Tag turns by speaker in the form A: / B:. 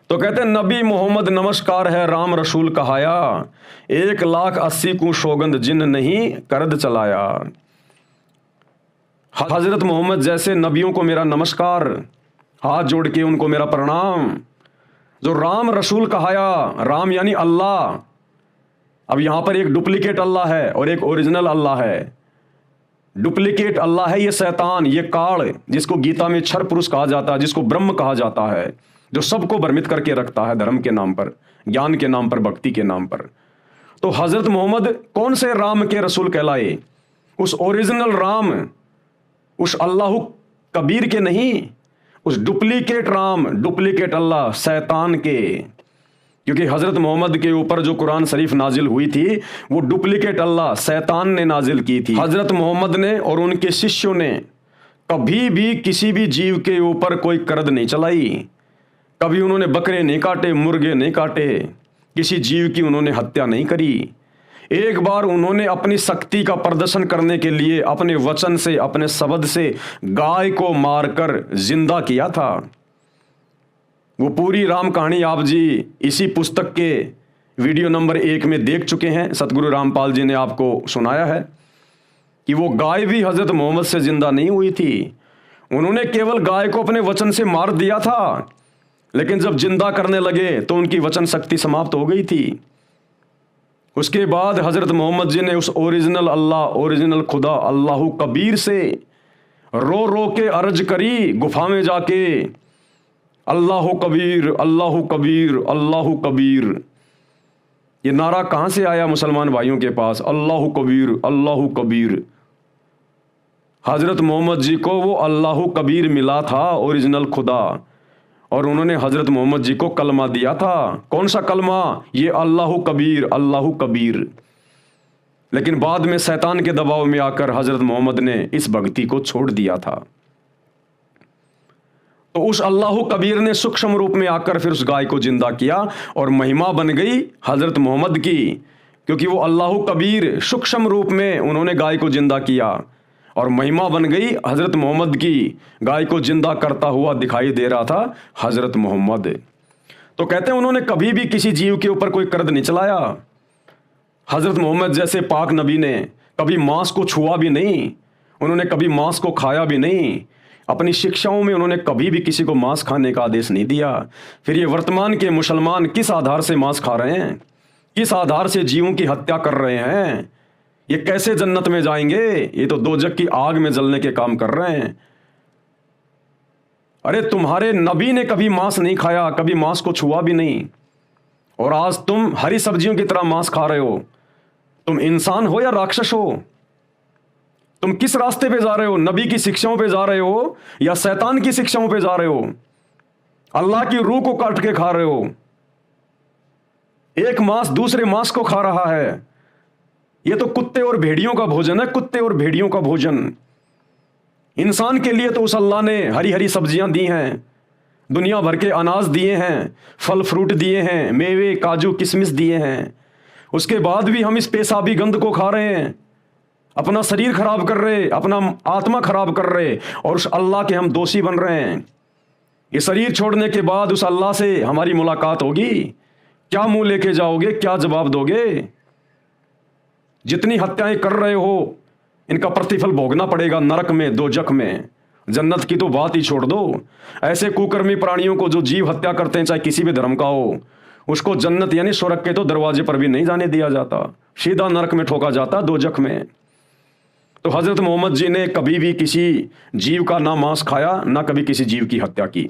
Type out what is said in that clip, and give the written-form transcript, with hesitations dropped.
A: तो कहते हैं नबी मोहम्मद नमस्कार है राम रसूल कहाया, 1,80,000 को सौगंध जिन नहीं करद चलाया। हजरत मोहम्मद जैसे नबियों को मेरा नमस्कार, हाथ जोड़ के उनको मेरा प्रणाम। जो राम रसूल कहाया, राम यानी अल्लाह। अब यहां पर एक डुप्लीकेट अल्लाह है और एक ओरिजिनल अल्लाह है। डुप्लीकेट अल्लाह है ये शैतान, ये काल, जिसको गीता में क्षर पुरुष कहा जाता है, जिसको ब्रह्म कहा जाता है, जो सबको भ्रमित करके रखता है धर्म के नाम पर, ज्ञान के नाम पर, भक्ति के नाम पर। तो हजरत मोहम्मद कौन से राम के रसूल कहलाए? उस ओरिजिनल राम, उस अल्लाह कबीर के नहीं, उस डुप्लीकेट राम, डुप्लीकेट अल्लाह शैतान के। क्योंकि हजरत मोहम्मद के ऊपर जो कुरान शरीफ नाजिल हुई थी वो डुप्लीकेट अल्लाह शैतान ने नाजिल की थी। हजरत मोहम्मद ने और उनके शिष्यों ने कभी भी किसी भी जीव के ऊपर कोई करद नहीं चलाई। कभी उन्होंने बकरे नहीं काटे, मुर्गे नहीं काटे, किसी जीव की उन्होंने हत्या नहीं करी। एक बार उन्होंने अपनी शक्ति का प्रदर्शन करने के लिए अपने वचन से, अपने शब्द से गाय को मारकर जिंदा किया था। वो पूरी राम कहानी आप जी इसी पुस्तक के वीडियो नंबर 1 में देख चुके हैं। सतगुरु रामपाल जी ने आपको सुनाया है कि वो गाय भी हजरत मोहम्मद से जिंदा नहीं हुई थी। उन्होंने केवल गाय को अपने वचन से मार दिया था, लेकिन जब जिंदा करने लगे तो उनकी वचन शक्ति समाप्त हो गई थी। उसके बाद हजरत मोहम्मद जी ने उस ओरिजिनल अल्लाह, ओरिजिनल खुदा अल्लाह कबीर से रो रो के अर्ज करी गुफा में जाके, अल्लाह कबीर, अल्लाह कबीर, अल्लाह कबीर। ये नारा कहां से आया मुसलमान भाइयों के पास? अल्लाह कबीर, अल्लाह कबीर। हजरत मोहम्मद जी को वो अल्लाह कबीर मिला था, ओरिजिनल खुदा, और उन्होंने हजरत मोहम्मद जी को कलमा दिया था। कौन सा कलमा? ये अल्लाह कबीर, अल्लाह कबीर। लेकिन बाद में शैतान के दबाव में आकर हजरत मोहम्मद ने इस भक्ति को छोड़ दिया था। तो उस अल्लाह कबीर ने सूक्ष्म रूप में आकर फिर उस गाय को जिंदा किया और महिमा बन गई हजरत मोहम्मद की, क्योंकि वो अल्लाह कबीर सूक्ष्म रूप में उन्होंने गाय को जिंदा किया और महिमा बन गई हजरत मोहम्मद की। गाय को जिंदा करता हुआ दिखाई दे रहा था हजरत मोहम्मद। तो कहते हैं उन्होंने कभी भी किसी जीव के ऊपर कोई करद नहीं चलाया। हजरत मोहम्मद जैसे पाक नबी ने कभी मांस को छुआ भी नहीं, उन्होंने कभी मांस को खाया भी नहीं। अपनी शिक्षाओं में उन्होंने कभी भी किसी को मांस खाने का आदेश नहीं दिया। फिर ये वर्तमान के मुसलमान किस आधार से मांस खा रहे हैं? किस आधार से जीवों की हत्या कर रहे हैं? ये कैसे जन्नत में जाएंगे? ये तो दोजख की आग में जलने के काम कर रहे हैं। अरे तुम्हारे नबी ने कभी मांस नहीं खाया, कभी मांस को छुआ भी नहीं, और आज तुम हरी सब्जियों की तरह मांस खा रहे हो। तुम इंसान हो या राक्षस हो? तुम किस रास्ते पे जा रहे हो? नबी की शिक्षाओं पे जा रहे हो या शैतान की शिक्षाओं पे जा रहे हो? अल्लाह की रूह को काट के खा रहे हो। एक मांस दूसरे मांस को खा रहा है। यह तो कुत्ते और भेड़ियों का भोजन है, कुत्ते और भेड़ियों का भोजन। इंसान के लिए तो उस अल्लाह ने हरी हरी सब्जियां दी हैं, दुनिया भर के अनाज दिए हैं, फल फ्रूट दिए हैं, मेवे काजू किशमिश दिए हैं। उसके बाद भी हम इस पेशाबी गंद को खा रहे हैं, अपना शरीर खराब कर रहे, अपना आत्मा खराब कर रहे, और उस अल्लाह के हम दोषी बन रहे हैं। ये शरीर छोड़ने के बाद उस अल्लाह से हमारी मुलाकात होगी, क्या मुंह लेके जाओगे? क्या जवाब दोगे? जितनी हत्याएं कर रहे हो इनका प्रतिफल भोगना पड़ेगा नरक में, दोजख में। जन्नत की तो बात ही छोड़ दो। ऐसे कुकर्मी प्राणियों को जो जीव हत्या करते हैं, चाहे किसी भी धर्म का हो, उसको जन्नत यानी स्वर्ग के तो दरवाजे पर भी नहीं जाने दिया जाता, सीधा नरक में ठोका जाता, दोजख में। तो हजरत मोहम्मद जी ने कभी भी किसी जीव का ना मांस खाया, ना कभी किसी जीव की हत्या की।